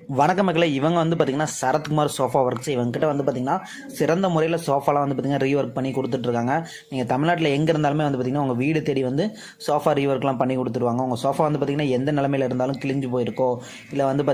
வணக்க மக்களை இவங்க வந்து பார்த்தீங்கன்னா சரத்குமார் சோஃபா ஒர்க்ஸ் இவங்ககிட்ட வந்து பார்த்தீங்கன்னா சிறந்த முறையில் சோஃபாலாம் வந்து பார்த்தீங்கன்னா ரீஒர்க் பண்ணி கொடுத்துட்ருக்காங்க. நீங்கள் தமிழ்நாட்டில் எங்கே இருந்தாலுமே வந்து பார்த்தீங்கன்னா உங்கள் வீடு தேடி வந்து சோஃபா ரீஒர்க்லாம் பண்ணி கொடுத்துருவாங்க. உங்கள் சோஃபா வந்து பார்த்தீங்கன்னா எந்த நிலமையில் இருந்தாலும் கிழிஞ்சு போயிருக்கோ இல்லை வந்து